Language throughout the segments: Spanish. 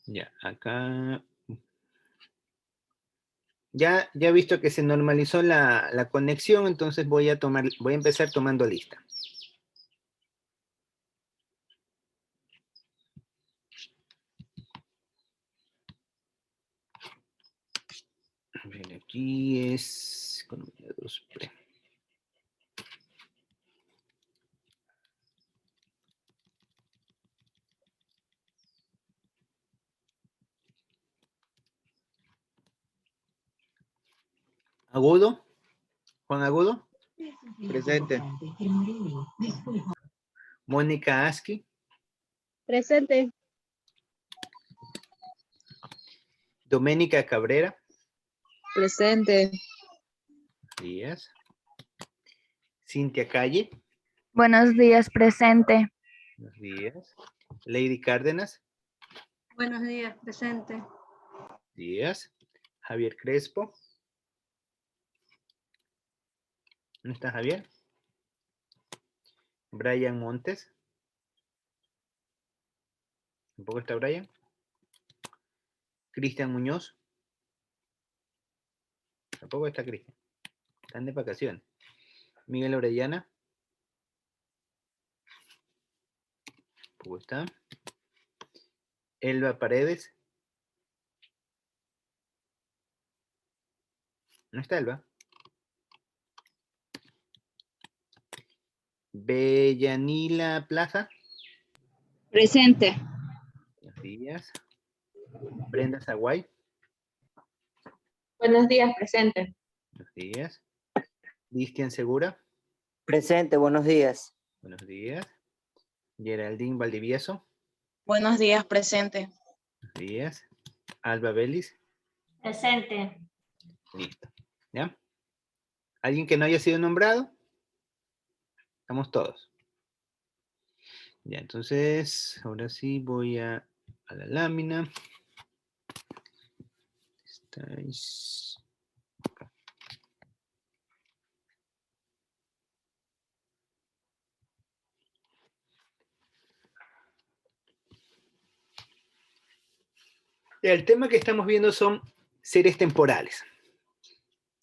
Ya, acá. Ya he visto que se normalizó la conexión, entonces voy a empezar tomando lista. A ver, aquí es economía 2 pre. Agudo, Juan Agudo. Presente. Mónica Aski. Presente. Doménica Cabrera. Presente. Días. Cintia Calle. Buenos días, presente. Buenos días. Lady Cárdenas. Buenos días, presente. Días. Javier Crespo. ¿Dónde está Javier? Brian Montes. ¿Tampoco está Brian? Cristian Muñoz. Tampoco está Cristian. Están de vacaciones. Miguel Orellana. Tampoco está. Elba Paredes. ¿No está Elba? Bellanila Plaza. Presente. Buenos días. Brenda Zaguay. Buenos días, presente. Buenos días. Cristian Segura. Presente, buenos días. Buenos días. Geraldine Valdivieso. Buenos días, presente. Buenos días. Alba Vélez. Presente. Listo. ¿Ya? ¿Alguien que no haya sido nombrado? Estamos todos. Ya, entonces, ahora sí voy a la lámina. Estáis acá. El tema que estamos viendo son series temporales.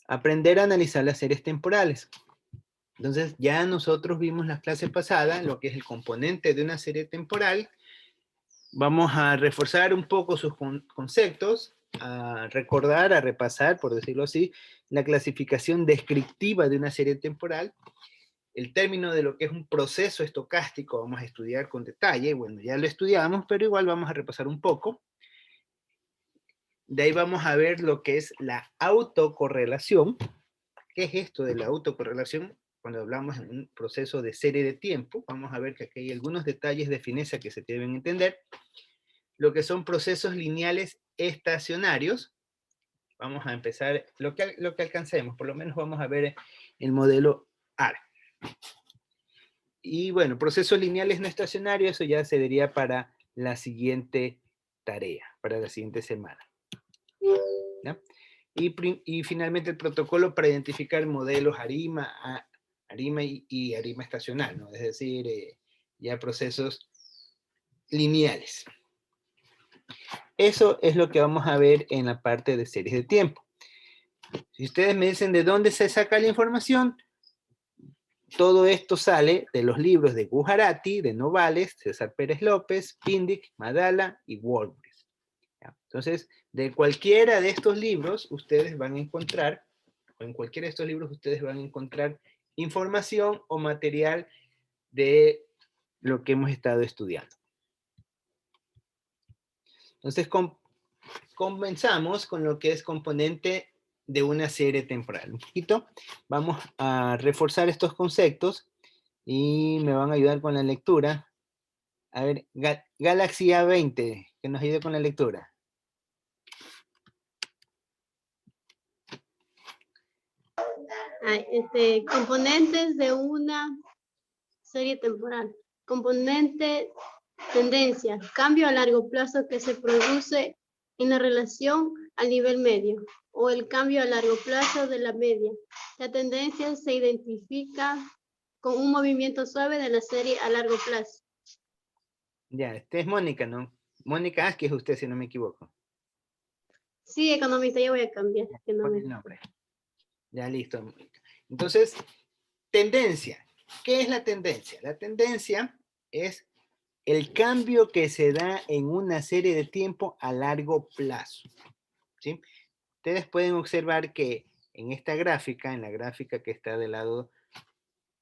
Aprender a analizar las series temporales. Entonces, ya nosotros vimos las clases pasadas, lo que es el componente de una serie temporal. Vamos a reforzar un poco sus conceptos, a recordar, a repasar, por decirlo así, la clasificación descriptiva de una serie temporal. El término de lo que es un proceso estocástico vamos a estudiar con detalle. Bueno, ya lo estudiamos, pero igual vamos a repasar un poco. De ahí vamos a ver lo que es la autocorrelación. ¿Qué es esto de la autocorrelación? Cuando hablamos en un proceso de serie de tiempo, vamos a ver que aquí hay algunos detalles de fineza que se deben entender. Lo que son procesos lineales estacionarios. Vamos a empezar lo que alcancemos, por lo menos vamos a ver el modelo AR. Y bueno, procesos lineales no estacionarios, eso ya se diría para la siguiente tarea, para la siguiente semana. ¿Ya? Y finalmente el protocolo para identificar modelos ARIMA y ARIMA estacional, ¿no? Es decir, ya procesos lineales. Eso es lo que vamos a ver en la parte de series de tiempo. Si ustedes me dicen de dónde se saca la información, todo esto sale de los libros de Gujarati, de Novales, César Pérez López, Pindic, Madala y Walbridge. Entonces, de cualquiera de estos libros, ustedes van a encontrar, o en cualquiera de estos libros, ustedes van a encontrar información o material de lo que hemos estado estudiando. Entonces, comenzamos con lo que es componente de una serie temporal. Un poquito, vamos a reforzar estos conceptos y me van a ayudar con la lectura. A ver, Galaxy A20, que nos ayude con la lectura. Componentes de una serie temporal. Componente, tendencia, cambio a largo plazo que se produce en la relación al nivel medio o el cambio a largo plazo de la media. La tendencia se identifica con un movimiento suave de la serie a largo plazo. Ya, es Mónica, ¿no? Mónica Asque es usted, si no me equivoco. Sí, economista, ya voy a cambiar. Que no Pon me- el nombre. Ya listo, Mónica. Entonces, tendencia. ¿Qué es la tendencia? La tendencia es el cambio que se da en una serie de tiempo a largo plazo. ¿Sí? Ustedes pueden observar que en esta gráfica, en la gráfica que está del lado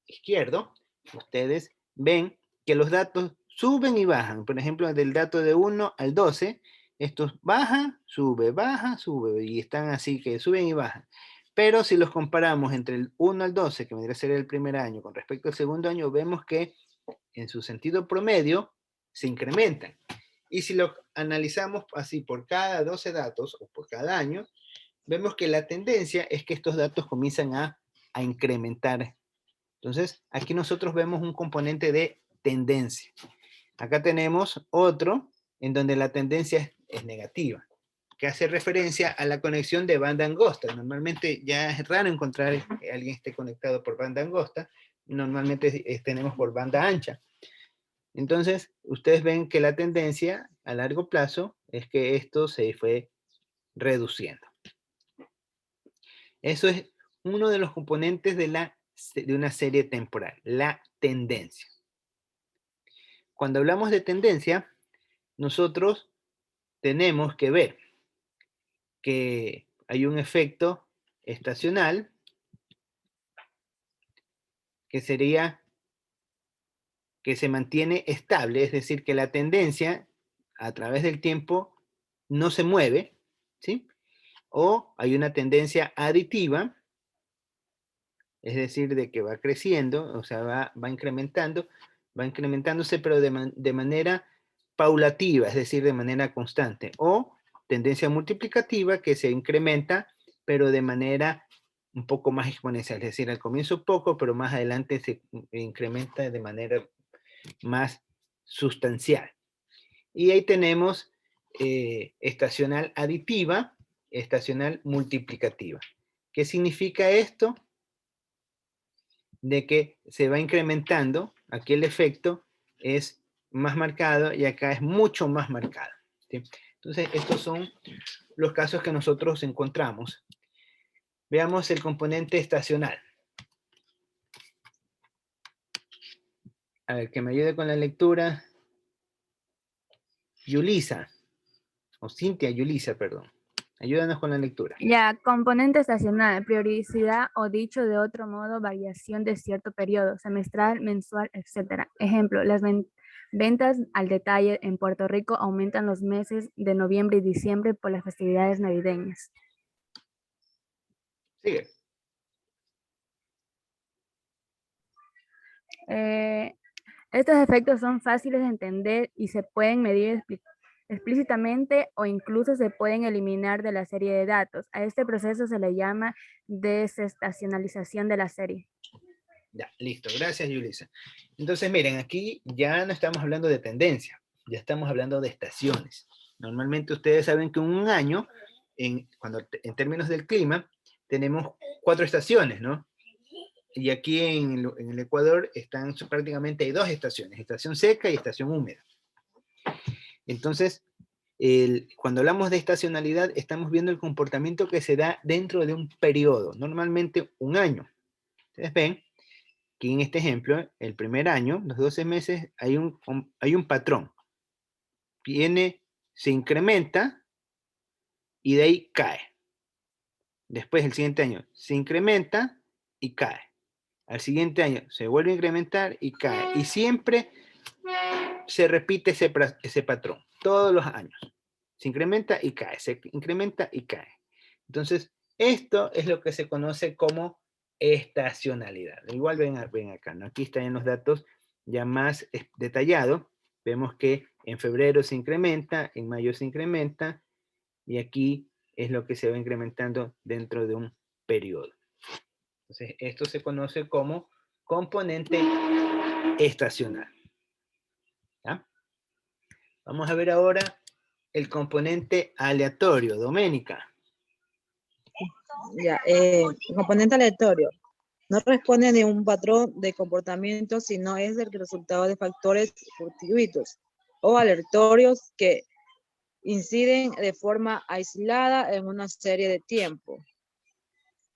izquierdo, ustedes ven que los datos suben y bajan. Por ejemplo, del dato de 1 al 12, estos baja, sube, y están así que suben y bajan. Pero si los comparamos entre el 1 al 12, que vendría a ser el primer año, con respecto al segundo año, vemos que en su sentido promedio se incrementan. Y si lo analizamos así por cada 12 datos o por cada año, vemos que la tendencia es que estos datos comienzan a incrementar. Entonces, aquí nosotros vemos un componente de tendencia. Acá tenemos otro en donde la tendencia es negativa, que hace referencia a la conexión de banda angosta. Normalmente ya es raro encontrar que alguien esté conectado por banda angosta. Normalmente tenemos por banda ancha. Entonces, ustedes ven que la tendencia a largo plazo es que esto se fue reduciendo. Eso es uno de los componentes de una serie temporal, la tendencia. Cuando hablamos de tendencia, nosotros tenemos que ver que hay un efecto estacional que sería que se mantiene estable, es decir, que la tendencia a través del tiempo no se mueve, ¿sí? O hay una tendencia aditiva, es decir, de que va creciendo, o sea, va incrementándose, pero de manera paulativa, es decir, de manera constante. O tendencia multiplicativa que se incrementa, pero de manera un poco más exponencial, es decir, al comienzo poco, pero más adelante se incrementa de manera más sustancial. Y ahí tenemos estacional aditiva, estacional multiplicativa. ¿Qué significa esto? De que se va incrementando, aquí el efecto es más marcado y acá es mucho más marcado, ¿sí? Entonces, estos son los casos que nosotros encontramos. Veamos el componente estacional. A ver, que me ayude con la lectura. Yulisa, o Cintia Yulisa, perdón. Ayúdanos con la lectura. Ya, componente estacional, periodicidad o dicho de otro modo, variación de cierto periodo, semestral, mensual, etc. Ejemplo, las ventas al detalle en Puerto Rico aumentan los meses de noviembre y diciembre por las festividades navideñas. Sigue. Estos efectos son fáciles de entender y se pueden medir explícitamente o incluso se pueden eliminar de la serie de datos. A este proceso se le llama desestacionalización de la serie. Ya, listo. Gracias, Yulisa. Entonces, miren, aquí ya no estamos hablando de tendencia, ya estamos hablando de estaciones. Normalmente ustedes saben que un año, en términos del clima, tenemos 4 estaciones, ¿no? Y aquí en el Ecuador están prácticamente hay 2 estaciones, estación seca y estación húmeda. Entonces, cuando hablamos de estacionalidad, estamos viendo el comportamiento que se da dentro de un periodo, normalmente un año. Ustedes ven que en este ejemplo, el primer año, los 12 meses, hay un patrón. Se incrementa y de ahí cae. Después, el siguiente año, se incrementa y cae. Al siguiente año se vuelve a incrementar y cae. Y siempre se repite ese patrón, todos los años. Se incrementa y cae, se incrementa y cae. Entonces, esto es lo que se conoce como estacionalidad. Igual ven acá, ¿no? Aquí están los datos ya más detallados. Vemos que en febrero se incrementa, en mayo se incrementa, y aquí es lo que se va incrementando dentro de un periodo. Entonces, esto se conoce como componente estacional. ¿Ya? Vamos a ver ahora el componente aleatorio. Doménica. Ya, el componente aleatorio no responde de un patrón de comportamiento, sino es el resultado de factores fortuitos o aleatorios que inciden de forma aislada en una serie de tiempo.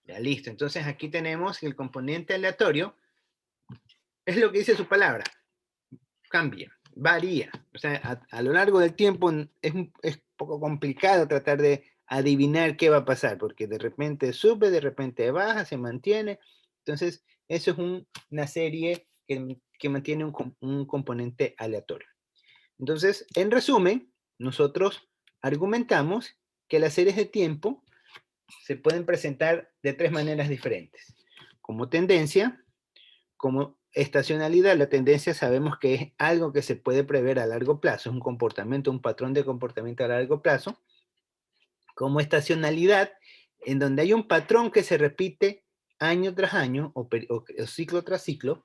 Ya, listo. Entonces aquí tenemos que el componente aleatorio es lo que dice su palabra. Cambia, varía. O sea, a lo largo del tiempo es un poco complicado tratar de adivinar qué va a pasar, porque de repente sube, de repente baja, se mantiene. Entonces, eso es una serie que mantiene un componente aleatorio. Entonces, en resumen, nosotros argumentamos que las series de tiempo se pueden presentar de tres maneras diferentes. Como tendencia, como estacionalidad. La tendencia sabemos que es algo que se puede prever a largo plazo, es un comportamiento, un patrón de comportamiento a largo plazo. Como estacionalidad, en donde hay un patrón que se repite año tras año o ciclo tras ciclo.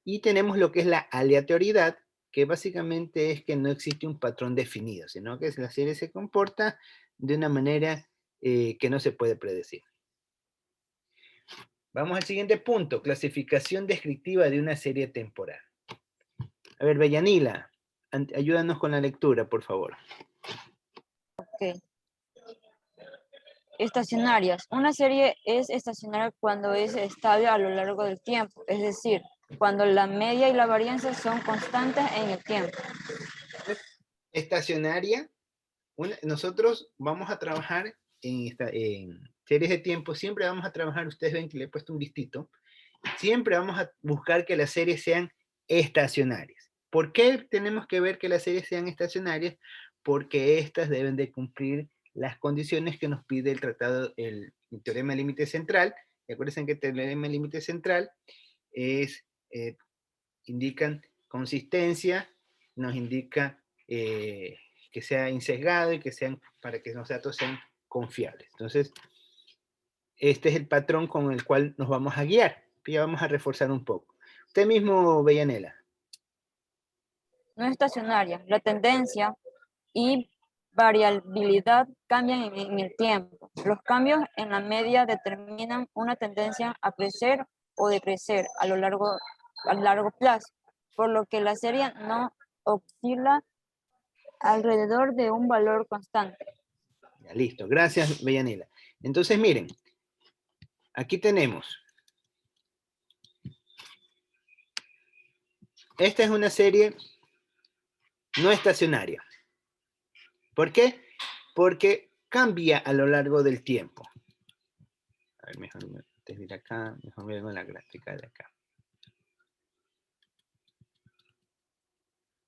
Y tenemos lo que es la aleatoriedad, que básicamente es que no existe un patrón definido, sino que la serie se comporta de una manera que no se puede predecir. Vamos al siguiente punto, clasificación descriptiva de una serie temporal. A ver, Bellanila, ayúdanos con la lectura, por favor. Ok. Estacionarias. Una serie es estacionaria cuando es estable a lo largo del tiempo, es decir, cuando la media y la varianza son constantes en el tiempo. Estacionaria, nosotros vamos a trabajar en series de tiempo, siempre vamos a trabajar, ustedes ven que le he puesto un listito, siempre vamos a buscar que las series sean estacionarias. ¿Por qué tenemos que ver que las series sean estacionarias? Porque estas deben de cumplir las condiciones que nos pide el tratado, el teorema de límite central. Recuerden que el teorema de límite central indican consistencia, nos indica que sea insesgado y que sean, para que los datos sean confiables. Entonces, este es el patrón con el cual nos vamos a guiar. Ya vamos a reforzar un poco. Usted mismo, Bellanela. No estacionaria. La tendencia y variabilidad cambian en el tiempo. Los cambios en la media determinan una tendencia a crecer o decrecer a largo plazo, por lo que la serie no oscila alrededor de un valor constante. Ya, listo, gracias, Bellanela. Entonces, miren, aquí tenemos. Esta es una serie no estacionaria. ¿Por qué? Porque cambia a lo largo del tiempo. A ver, mejor antes de ir acá, mejor me vengo en la gráfica de acá.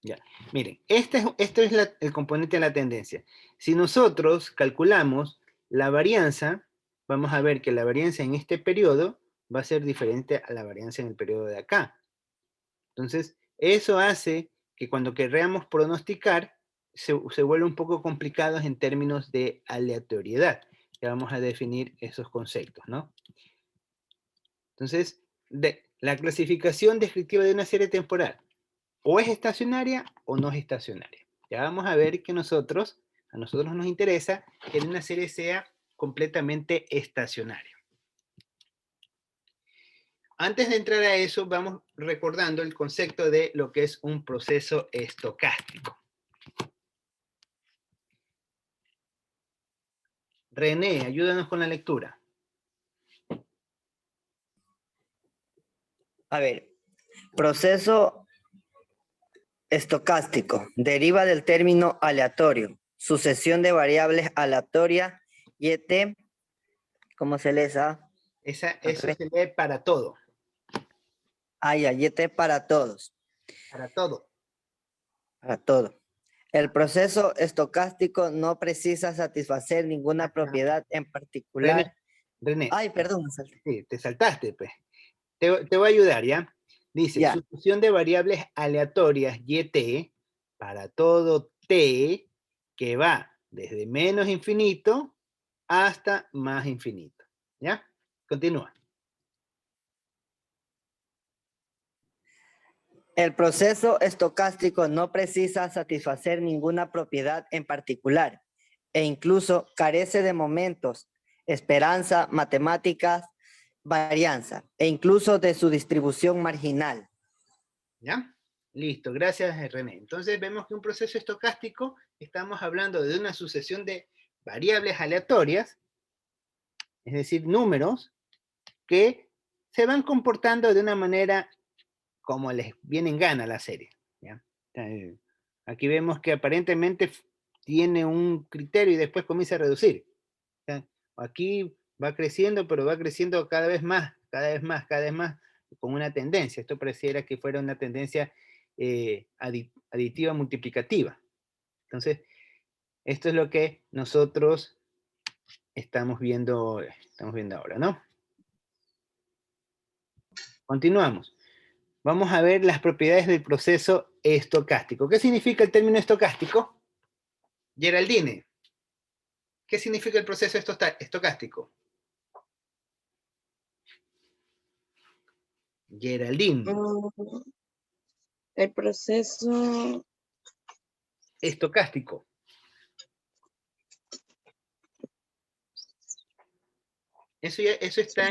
Ya, miren, este es el componente de la tendencia. Si nosotros calculamos la varianza, vamos a ver que la varianza en este periodo va a ser diferente a la varianza en el periodo de acá. Entonces, eso hace que cuando queramos pronosticar, se vuelve un poco complicado en términos de aleatoriedad. Ya vamos a definir esos conceptos, ¿no? Entonces, la clasificación descriptiva de una serie temporal, o es estacionaria o no es estacionaria. Ya vamos a ver que a nosotros nos interesa que una serie sea completamente estacionaria. Antes de entrar a eso, vamos recordando el concepto de lo que es un proceso estocástico. René, ayúdanos con la lectura. A ver, proceso estocástico deriva del término aleatorio, sucesión de variables aleatoria, YT, ¿cómo se lee esa? Eso se lee para todo. Ah, ya, YT para todos. Para todo. Para todo. El proceso estocástico no precisa satisfacer ninguna propiedad en particular. René. Ay, perdón. Sí, te saltaste, pues. Te voy a ayudar, ¿ya? Dice, ya. Sucesión de variables aleatorias YT para todo T que va desde menos infinito hasta más infinito. ¿Ya? Continúa. El proceso estocástico no precisa satisfacer ninguna propiedad en particular e incluso carece de momentos, esperanza, matemáticas, varianza e incluso de su distribución marginal. ¿Ya? Listo, gracias René. Entonces vemos que un proceso estocástico, estamos hablando de una sucesión de variables aleatorias, es decir, números, que se van comportando de una manera como les viene en gana a la serie. ¿Ya? Aquí vemos que aparentemente tiene un criterio y después comienza a reducir. ¿Ya? Aquí va creciendo, pero va creciendo cada vez más, cada vez más, cada vez más, con una tendencia. Esto pareciera que fuera una tendencia aditiva multiplicativa. Entonces, esto es lo que nosotros estamos viendo ahora, ¿no? Continuamos. Vamos a ver las propiedades del proceso estocástico. ¿Qué significa el término estocástico? Geraldine, ¿qué significa el proceso estocástico? Geraldine. El proceso estocástico. Eso está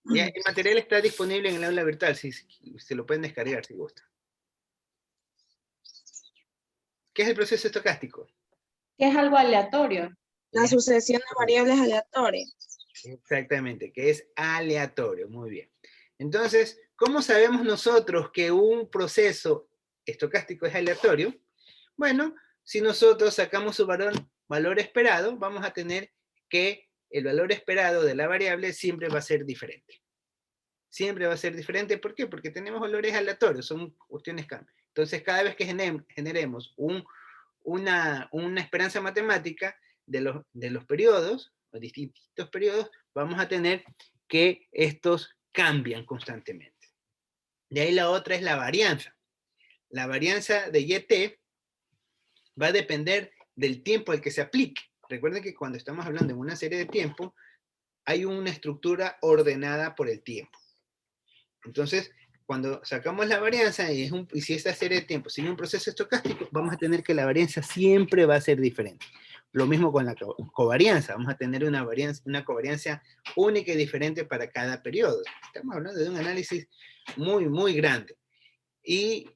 ya, el material está disponible en el aula virtual, si se lo pueden descargar si gustan. ¿Qué es el proceso estocástico? ¿Qué es algo aleatorio? la sucesión de variables aleatorias. Exactamente, que es aleatorio, muy bien. Entonces, ¿cómo sabemos nosotros que un proceso estocástico es aleatorio? Bueno, si nosotros sacamos su valor esperado, vamos a tener que el valor esperado de la variable siempre va a ser diferente. Siempre va a ser diferente, ¿por qué? Porque tenemos valores aleatorios, son cuestiones que... Entonces, cada vez que generemos una esperanza matemática de los periodos, o distintos periodos, vamos a tener que estos cambian constantemente. De ahí la otra es la varianza. La varianza de YT va a depender del tiempo al que se aplique. Recuerden que cuando estamos hablando de una serie de tiempo, hay una estructura ordenada por el tiempo. Entonces, cuando sacamos la varianza, y si esta serie de tiempo sigue un proceso estocástico, vamos a tener que la varianza siempre va a ser diferente. Lo mismo con la covarianza, vamos a tener una covarianza única y diferente para cada periodo. Estamos hablando de un análisis muy, muy grande. Y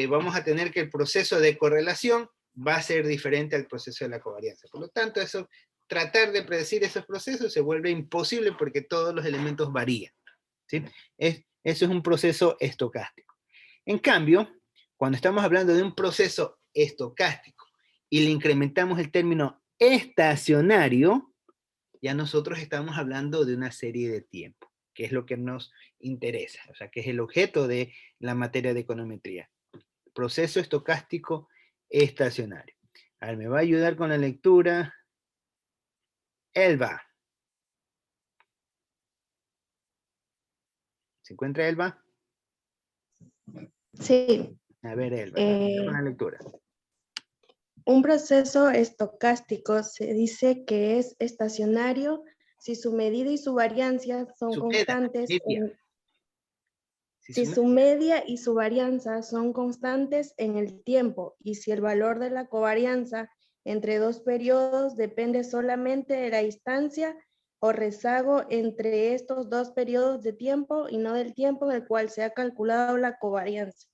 vamos a tener que el proceso de correlación va a ser diferente al proceso de la covarianza. Por lo tanto, tratar de predecir esos procesos se vuelve imposible porque todos los elementos varían. ¿Sí? Eso es un proceso estocástico. En cambio, cuando estamos hablando de un proceso estocástico y le incrementamos el término estacionario, ya nosotros estamos hablando de una serie de tiempo, que es lo que nos interesa, o sea, que es el objeto de la materia de econometría. Proceso estocástico estacionario. A ver, me va a ayudar con la lectura Elba. ¿Se encuentra Elba? Sí. A ver, Elba, con la lectura. Un proceso estocástico se dice que es estacionario si su medida y su varianza son constantes. Si su media y su varianza son constantes en el tiempo y si el valor de la covarianza entre dos periodos depende solamente de la distancia o rezago entre estos dos periodos de tiempo y no del tiempo en el cual se ha calculado la covarianza.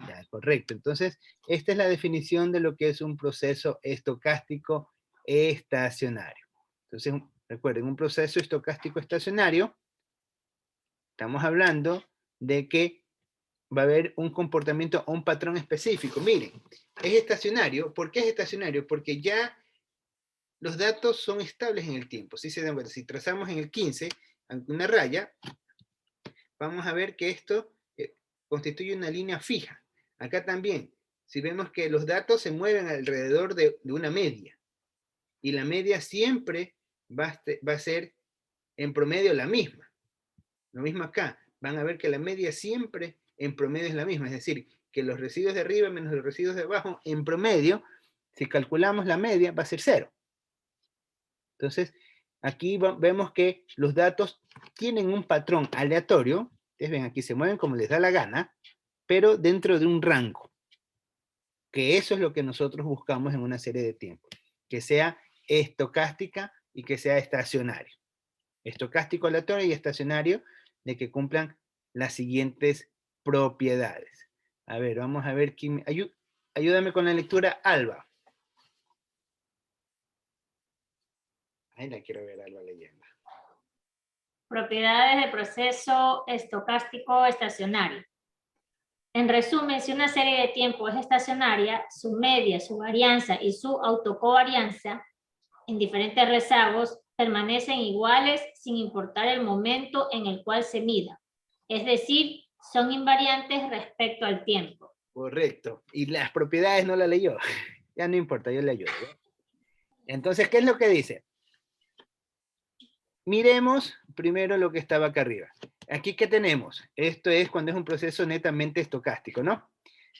Ya, correcto. Entonces, esta es la definición de lo que es un proceso estocástico estacionario. Entonces, recuerden, un proceso estocástico estacionario, estamos hablando de que va a haber un comportamiento o un patrón específico. Miren, es estacionario. ¿Por qué es estacionario? Porque ya los datos son estables en el tiempo. Si trazamos en el 15 una raya, vamos a ver que esto constituye una línea fija. Acá también, si vemos que los datos se mueven alrededor de una media, y la media siempre va a ser en promedio la misma. Lo mismo acá, van a ver que la media siempre en promedio es la misma, es decir, que los residuos de arriba menos los residuos de abajo, en promedio, si calculamos la media, va a ser 0. Entonces, aquí vemos que los datos tienen un patrón aleatorio. Ustedes ven, aquí se mueven como les da la gana, pero dentro de un rango. Que eso es lo que nosotros buscamos en una serie de tiempo. Que sea estocástica y que sea estacionario. Estocástico aleatorio y estacionario, de que cumplan las siguientes propiedades. A ver, vamos a ver quién... Ayúdame con la lectura, Alba. Ahí la quiero ver, Alba, leyendo. Propiedades del proceso estocástico estacionario. En resumen, si una serie de tiempo es estacionaria, su media, su varianza y su autocovarianza en diferentes rezagos permanecen iguales sin importar el momento en el cual se mida. Es decir, son invariantes respecto al tiempo. Correcto. Y las propiedades no la leyó. Ya no importa, yo le ayudo. Entonces, ¿qué es lo que dice? Miremos primero lo que estaba acá arriba. Aquí, ¿qué tenemos? Esto es cuando es un proceso netamente estocástico, ¿no?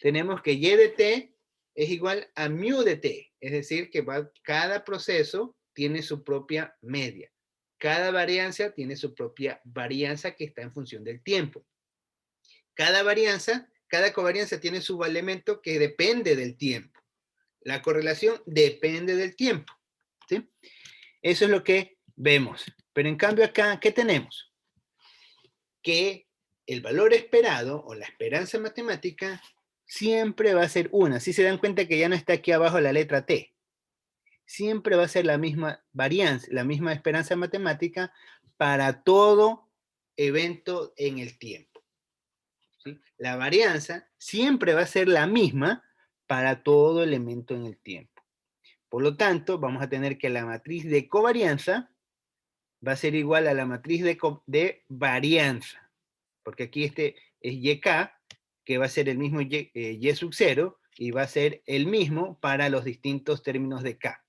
Tenemos que y de t es igual a mu de t. Es decir, que cada proceso tiene su propia media. Cada varianza tiene su propia varianza que está en función del tiempo. Cada covarianza tiene su elemento que depende del tiempo. La correlación depende del tiempo, ¿sí? Eso es lo que vemos. Pero en cambio acá, ¿qué tenemos? Que el valor esperado o la esperanza matemática siempre va a ser una. Si se dan cuenta que ya no está aquí abajo la letra T. Siempre va a ser la misma varianza, la misma esperanza matemática para todo evento en el tiempo. ¿Sí? La varianza siempre va a ser la misma para todo elemento en el tiempo. Por lo tanto, vamos a tener que la matriz de covarianza va a ser igual a la matriz de varianza. Porque aquí este es YK, que va a ser el mismo Y sub 0, y va a ser el mismo para los distintos términos de K.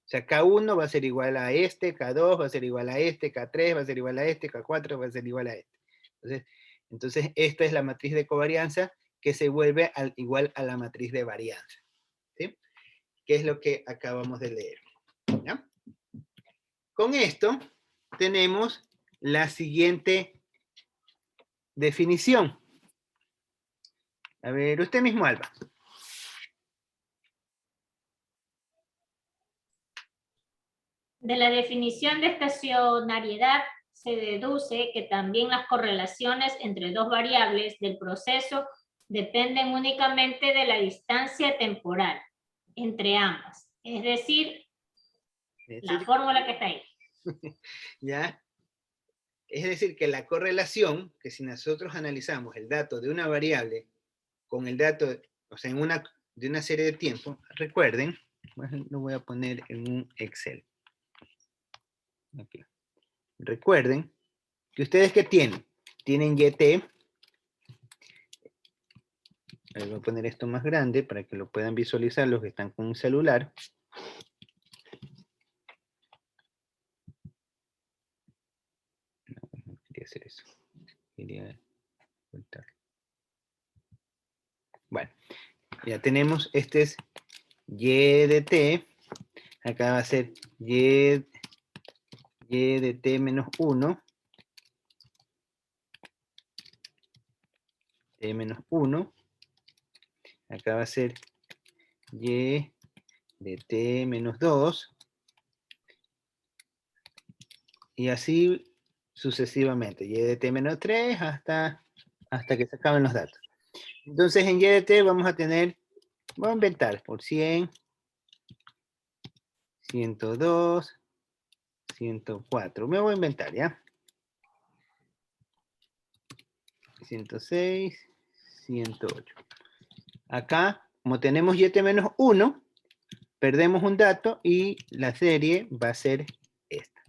O sea, K1 va a ser igual a este, K2 va a ser igual a este, K3 va a ser igual a este, K4 va a ser igual a este. Entonces esta es la matriz de covarianza que se vuelve igual a la matriz de varianza. ¿Sí? Que es lo que acabamos de leer. ¿Ya? Con esto tenemos la siguiente definición. A ver, usted mismo, Alba. De la definición de estacionariedad se deduce que también las correlaciones entre dos variables del proceso dependen únicamente de la distancia temporal entre ambas. Es decir, la fórmula que está ahí. ¿Ya? Es decir, que la correlación, que si nosotros analizamos el dato de una variable con el dato, o sea, de una serie de tiempo, recuerden, lo voy a poner en un Excel. Aquí. Recuerden que ustedes ¿qué tienen? Tienen YT. Voy a poner esto más grande para que lo puedan visualizar los que están con un celular. No quería hacer eso. Quería ocultar. Bueno, ya tenemos, este es Y de T. Acá va a ser Y de T menos 1. T menos 1. Acá va a ser Y de T menos 2. Y así sucesivamente. Y de T menos 3 hasta que se acaben los datos. Entonces en Y de T vamos a tener, voy a inventar, por 100, 102, 104. Me voy a inventar, ¿ya? 106, 108. Acá, como tenemos YT menos 1, perdemos un dato y la serie va a ser esta.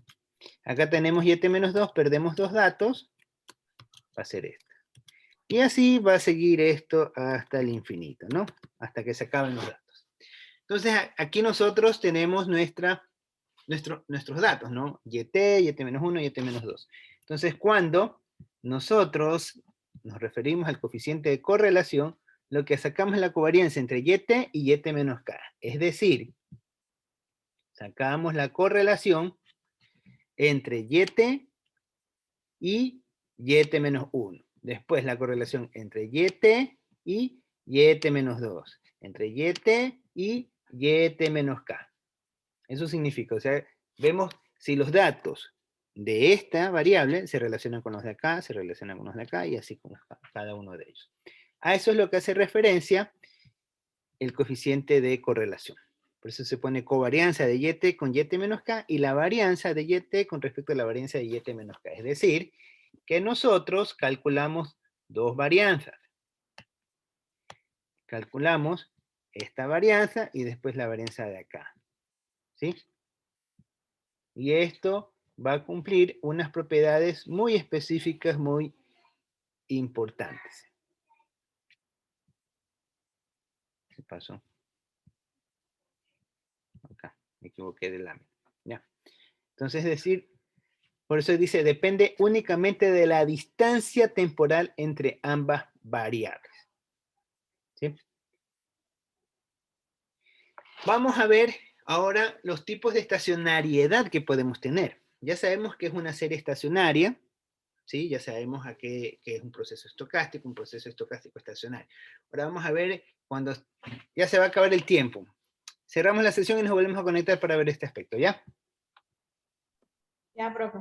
Acá tenemos YT menos 2, perdemos dos datos, va a ser esta. Y así va a seguir esto hasta el infinito, ¿no? Hasta que se acaben los datos. Entonces, aquí nosotros tenemos nuestros datos, ¿no? YT, YT menos 1, YT menos 2. Entonces, cuando nosotros nos referimos al coeficiente de correlación, lo que sacamos es la covarianza entre YT y YT menos K. Es decir, sacamos la correlación entre YT y YT menos 1. Después la correlación entre YT y YT menos 2. Entre YT y YT menos K. Eso significa, o sea, vemos si los datos de esta variable se relacionan con los de acá, se relacionan con los de acá, y así con cada uno de ellos. A eso es lo que hace referencia el coeficiente de correlación. Por eso se pone covarianza de YT con YT menos K y la varianza de YT con respecto a la varianza de YT menos K. Es decir, que nosotros calculamos dos varianzas. Calculamos esta varianza y después la varianza de acá. ¿Sí? Y esto va a cumplir unas propiedades muy específicas, muy importantes. ¿Qué pasó? Acá, me equivoqué de lámina. Ya. Entonces, es decir, por eso dice, depende únicamente de la distancia temporal entre ambas variables. ¿Sí? Vamos a ver ahora los tipos de estacionariedad que podemos tener. Ya sabemos que es una serie estacionaria, ¿sí? Ya sabemos que es un proceso estocástico estacionario. Ahora vamos a ver cuando ya se va a acabar el tiempo. Cerramos la sesión y nos volvemos a conectar para ver este aspecto, ¿ya? Ya, profe.